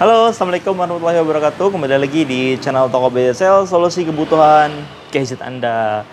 Halo, Assalamualaikum warahmatullahi wabarakatuh. Kembali lagi di channel Toko BSL, solusi kebutuhan gadget Anda.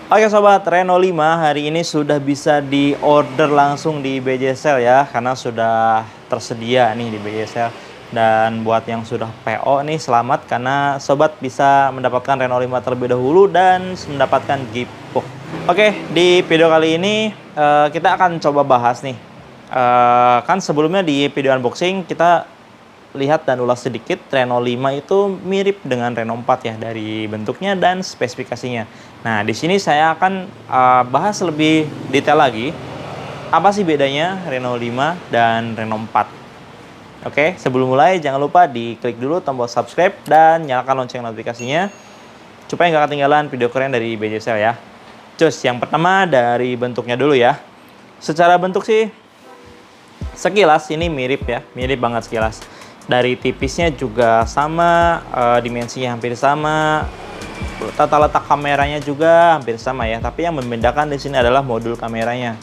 Oke sobat, Reno 5 hari ini sudah bisa diorder langsung di BJSL ya, karena sudah tersedia nih di BJSL. Dan buat yang sudah PO nih, selamat karena sobat bisa mendapatkan Reno 5 terlebih dahulu dan mendapatkan gift box. Oke, di video kali ini kita akan coba bahas nih. Kan sebelumnya di video unboxing kita lihat dan ulas sedikit Reno 5 itu mirip dengan Reno 4 ya, dari bentuknya dan spesifikasinya. Nah, di sini saya akan bahas lebih detail lagi apa sih bedanya Reno 5 dan Reno 4. Oke, sebelum mulai jangan lupa diklik dulu tombol subscribe dan nyalakan lonceng notifikasinya supaya nggak ketinggalan video keren dari BJSL ya. Cus, yang pertama dari bentuknya dulu ya. Secara bentuk sih sekilas ini mirip ya, mirip banget sekilas. Dari tipisnya juga sama, dimensinya hampir sama. Tata letak kameranya juga hampir sama ya, tapi yang membedakan di sini adalah modul kameranya.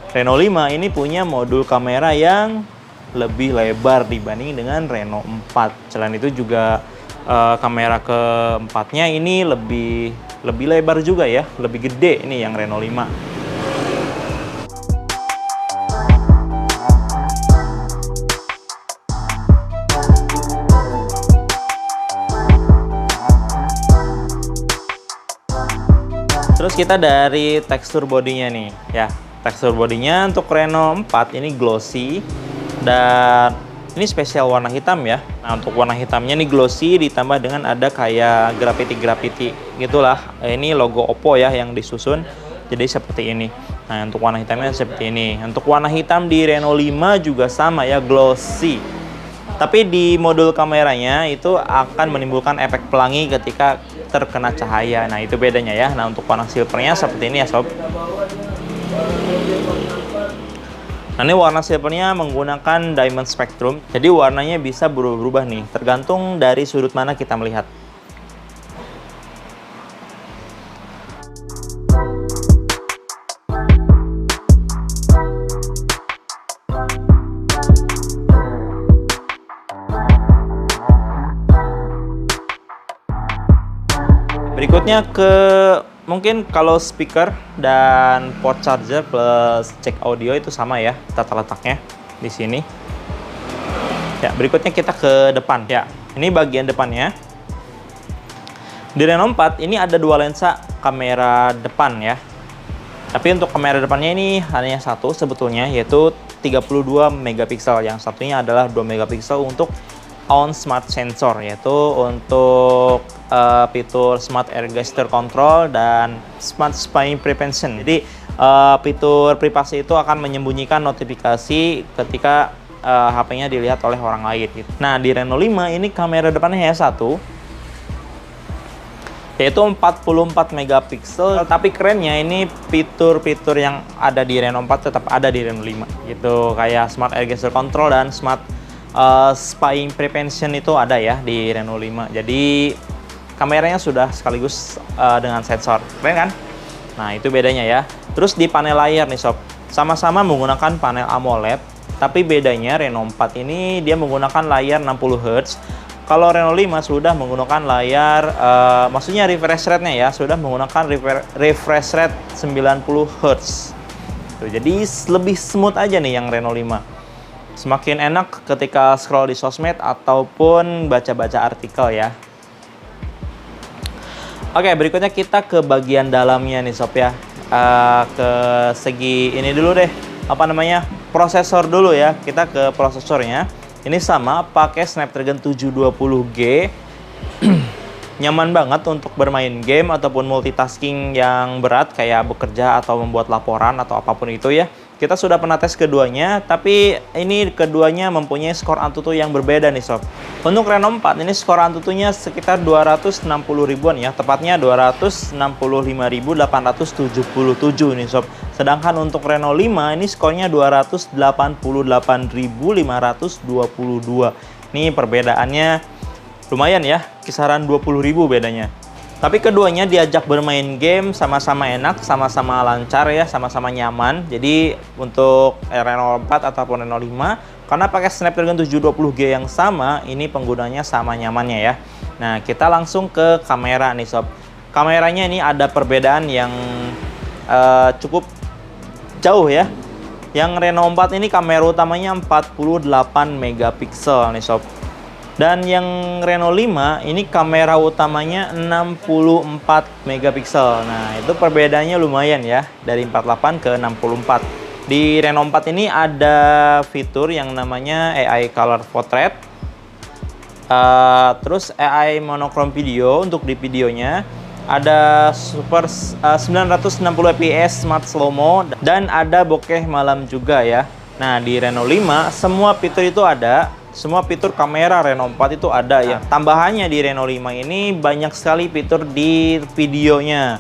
Reno 5 ini punya modul kamera yang lebih lebar dibanding dengan Reno 4. Selain itu juga kamera keempatnya ini lebih lebar juga ya, lebih gede ini yang Reno 5. Terus kita dari tekstur bodinya nih ya. Tekstur bodinya untuk Reno 4 ini glossy dan ini spesial warna hitam ya. Nah, untuk warna hitamnya nih glossy ditambah dengan ada kayak graffiti gitulah. Ini logo Oppo ya yang disusun. Jadi seperti ini. Nah, untuk warna hitamnya seperti ini. Untuk warna hitam di Reno 5 juga sama ya, glossy. Tapi di modul kameranya itu akan menimbulkan efek pelangi ketika terkena cahaya. Nah, itu bedanya ya. Nah, untuk warna silvernya seperti ini ya sob. Nah, ini warna silvernya menggunakan diamond spectrum. Jadi warnanya bisa berubah-ubah nih, tergantung dari sudut mana kita melihat. Berikutnya mungkin kalau speaker dan port charger plus jack audio itu sama ya tata letaknya di sini. Ya, berikutnya kita ke depan ya. Ini bagian depannya. Di Reno 4 ini ada dua lensa kamera depan ya. Tapi untuk kamera depannya ini hanya satu sebetulnya, yaitu 32 megapiksel. Yang satunya adalah 2 megapiksel untuk on smart sensor, yaitu untuk fitur smart air gesture control dan smart spying prevention. Jadi fitur privasi itu akan menyembunyikan notifikasi ketika HP-nya dilihat oleh orang lain gitu. Nah, di Reno 5 ini kamera depannya hanya satu, yaitu 44 megapiksel. Tapi kerennya ini fitur-fitur yang ada di Reno 4 tetap ada di Reno 5 gitu, kayak smart air gesture control dan smart spying prevention itu ada ya di Reno 5. Jadi kameranya sudah sekaligus dengan sensor, keren kan? Nah, itu bedanya ya. Terus di panel layar nih sob, sama-sama menggunakan panel AMOLED, tapi bedanya Reno 4 ini dia menggunakan layar 60 Hz. Kalau Reno 5 sudah menggunakan layar, maksudnya refresh rate-nya ya, sudah menggunakan refresh rate 90 Hz. Tuh, jadi lebih smooth aja nih yang Reno 5. Semakin enak ketika scroll di sosmed ataupun baca-baca artikel ya. Oke, berikutnya kita ke bagian dalamnya nih sob ya. Ke segi ini dulu deh, apa namanya, prosesor dulu ya. Kita ke prosesornya. Ini sama, pakai Snapdragon 720G. Nyaman banget untuk bermain game ataupun multitasking yang berat kayak bekerja atau membuat laporan atau apapun itu ya. Kita sudah pernah tes keduanya, tapi ini keduanya mempunyai skor Antutu yang berbeda nih sob. Untuk Reno 4 ini skor Antutunya sekitar 260 ribuan ya, tepatnya 265.877 nih sob. Sedangkan untuk Reno 5 ini skornya 288.522. Ini perbedaannya lumayan ya, kisaran 20.000 bedanya. Tapi keduanya diajak bermain game sama-sama enak, sama-sama lancar ya, sama-sama nyaman. Jadi untuk Reno 4 ataupun Reno 5, karena pakai Snapdragon 720G yang sama, ini penggunanya sama nyamannya ya. Nah, kita langsung ke kamera nih sob. Kameranya ini ada perbedaan yang cukup jauh ya. Yang Reno 4 ini kamera utamanya 48 megapiksel nih sob. Dan yang Reno 5 ini kamera utamanya 64 megapiksel. Nah, itu perbedaannya lumayan ya, dari 48 ke 64. Di Reno 4 ini ada fitur yang namanya AI Color Portrait. Terus AI Monochrome Video untuk di videonya. Ada Super 960 fps Smart Slow Mo dan ada bokeh malam juga ya. Nah, di Reno 5 semua fitur itu ada. Semua fitur kamera Reno 4 itu ada ya. Tambahannya di Reno 5 ini banyak sekali fitur di videonya.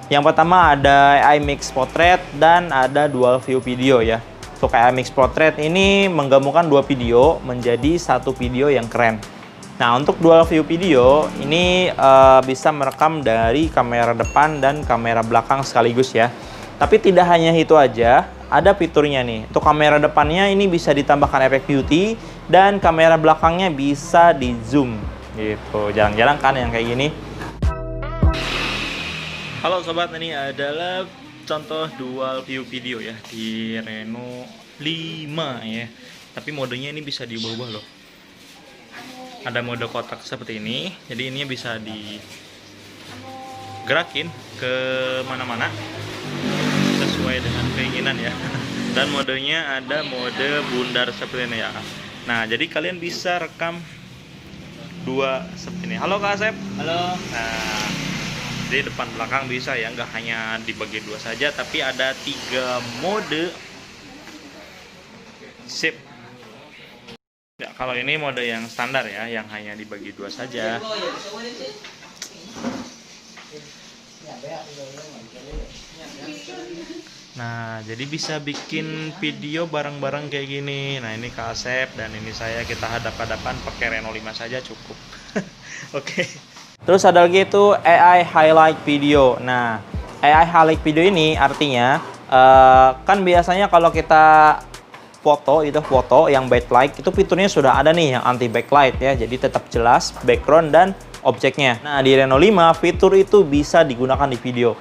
Yang pertama ada AI Mix Portrait dan ada Dual View Video ya. Untuk AI Mix Portrait ini menggabungkan dua video menjadi satu video yang keren. Nah, untuk Dual View Video ini bisa merekam dari kamera depan dan kamera belakang sekaligus ya. Tapi tidak hanya itu aja, ada fiturnya nih. Untuk kamera depannya ini bisa ditambahkan efek beauty dan kamera belakangnya bisa di zoom gitu. Jarang-jarang kan yang kayak gini. Halo sobat, ini adalah contoh dual view video ya di Reno 5 ya. Tapi modenya ini bisa diubah-ubah loh. Ada mode kotak seperti ini. Jadi ini bisa digerakin ke mana-mana sesuai dengan keinginan ya. Dan modenya ada mode bundar seperti ini ya. Nah, jadi kalian bisa rekam dua seperti ini. Halo Kak Asep. Halo. Nah, jadi depan belakang bisa ya, nggak hanya dibagi dua saja, tapi ada 3 mode. Sip. Ya, kalau ini mode yang standar ya, yang hanya dibagi dua saja. Nah, jadi bisa bikin video bareng-bareng kayak gini. Nah, ini Kak Asep dan ini saya, kita hadap-hadapan pakai Reno 5 saja cukup. Oke. Terus ada lagi itu AI Highlight Video. Nah, AI Highlight Video ini artinya kan biasanya kalau kita foto yang backlight itu fiturnya sudah ada nih yang anti backlight ya. Jadi tetap jelas background dan objeknya. Nah, di Reno 5 fitur itu bisa digunakan di video.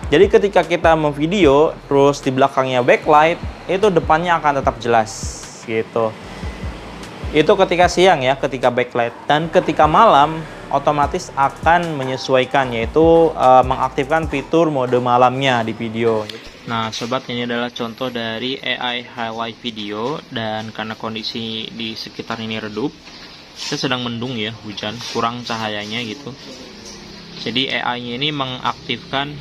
Jadi ketika kita memvideo terus di belakangnya backlight, itu depannya akan tetap jelas gitu. Itu ketika siang ya, ketika backlight. Dan ketika malam otomatis akan menyesuaikan, yaitu mengaktifkan fitur mode malamnya di video. Nah sobat, ini adalah contoh dari AI Highlight Video. Dan karena kondisi di sekitar ini redup, kita sedang mendung ya, hujan, kurang cahayanya gitu. Jadi AI-nya ini mengaktifkan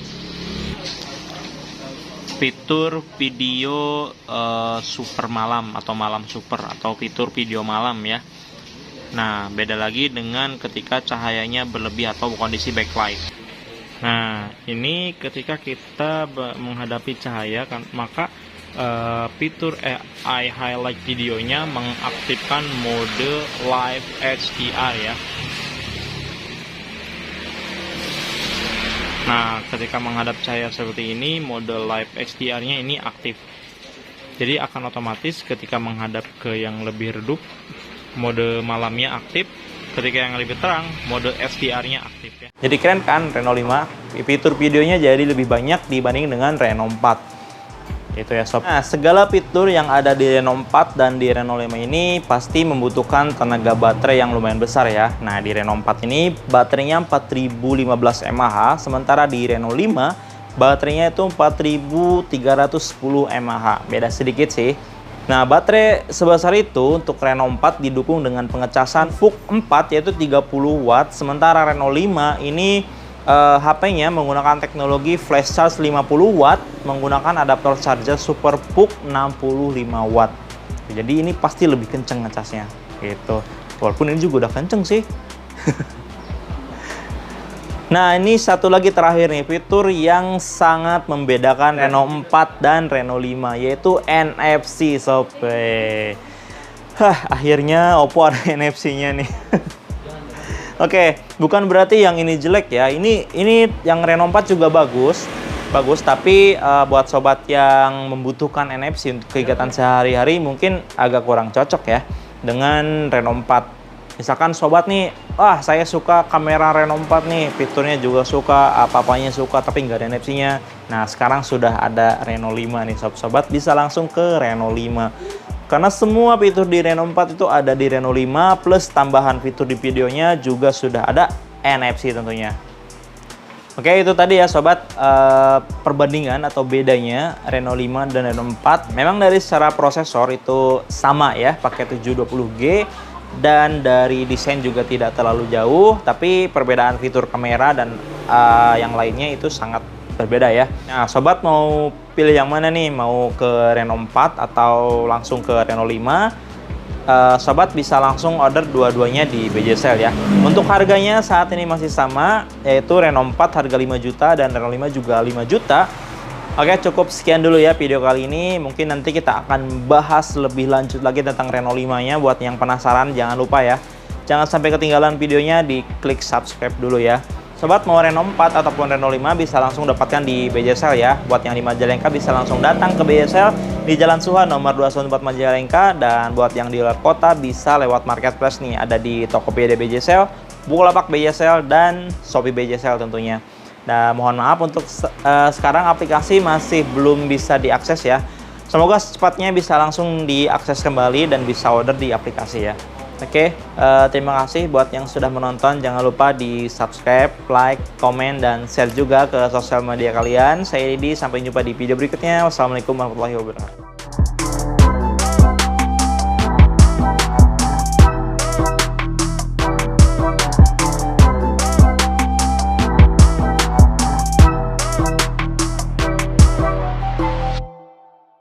fitur video super malam atau malam super atau fitur video malam ya. Nah, beda lagi dengan ketika cahayanya berlebih atau kondisi backlight. Nah, ini ketika kita menghadapi cahaya kan, maka fitur AI Highlight Videonya mengaktifkan mode Live HDR ya. Nah, ketika menghadap cahaya seperti ini, mode Live HDR-nya ini aktif. Jadi akan otomatis ketika menghadap ke yang lebih redup, mode malamnya aktif. Ketika yang lebih terang, mode HDR-nya aktif ya. Jadi keren kan Reno 5? Fitur videonya jadi lebih banyak dibanding dengan Reno 4. Itu ya sob. Nah, segala fitur yang ada di Reno 4 dan di Reno 5 ini pasti membutuhkan tenaga baterai yang lumayan besar ya. Nah, di Reno 4 ini baterainya 4015 mAh, sementara di Reno 5 baterainya itu 4310 mAh. Beda sedikit sih. Nah, baterai sebesar itu untuk Reno 4 didukung dengan pengecasan VOOC 4 yaitu 30 watt, sementara Reno 5 ini HP-nya menggunakan teknologi flash charge 50 watt menggunakan adaptor charger Super PUC 65 watt. Jadi ini pasti lebih kenceng ngecasnya gitu. Walaupun ini juga udah kenceng sih. Nah, ini satu lagi terakhir nih, fitur yang sangat membedakan Reno 4 dan Reno 5, yaitu NFC, sob. Akhirnya Oppo ada NFC-nya nih. Oke, bukan berarti yang ini jelek ya. Ini yang Reno 4 juga bagus, tapi buat sobat yang membutuhkan NFC untuk kegiatan sehari-hari mungkin agak kurang cocok ya dengan Reno 4. Misalkan sobat nih, saya suka kamera Reno 4 nih, fiturnya juga suka, apa-apanya suka, tapi nggak ada NFC-nya. Nah, sekarang sudah ada Reno 5 nih, sobat bisa langsung ke Reno 5. Karena semua fitur di Reno 4 itu ada di Reno 5, plus tambahan fitur di videonya juga sudah ada NFC tentunya. Oke, itu tadi ya sobat, perbandingan atau bedanya Reno 5 dan Reno 4. Memang dari secara prosesor itu sama ya, pakai 720G. Dan dari desain juga tidak terlalu jauh, tapi perbedaan fitur kamera dan yang lainnya itu sangat berbeda ya. Nah, sobat mau pilih yang mana nih? Mau ke Reno 4 atau langsung ke Reno 5? Sobat bisa langsung order dua-duanya di BJSL ya. Untuk harganya saat ini masih sama, yaitu Reno 4 harga 5 juta dan Reno 5 juga 5 juta. Oke, cukup sekian dulu ya video kali ini. Mungkin nanti kita akan bahas lebih lanjut lagi tentang Reno 5-nya. Buat yang penasaran, jangan lupa ya, jangan sampai ketinggalan videonya, di klik subscribe dulu ya. Sobat mau Reno 4 ataupun Reno 5 bisa langsung dapatkan di BJSL ya. Buat yang di Majalengka bisa langsung datang ke BJSL di Jalan Suha nomor 214 Majalengka. Dan buat yang di luar kota bisa lewat marketplace nih, ada di Tokopedia BJSL, Bukalapak BJSL, dan Shopee BJSL tentunya. Nah, mohon maaf untuk sekarang aplikasi masih belum bisa diakses ya. Semoga secepatnya bisa langsung diakses kembali dan bisa order di aplikasi ya. Oke, terima kasih buat yang sudah menonton. Jangan lupa di subscribe, like, komen, dan share juga ke sosial media kalian. Saya Didi, sampai jumpa di video berikutnya. Wassalamualaikum warahmatullahi wabarakatuh.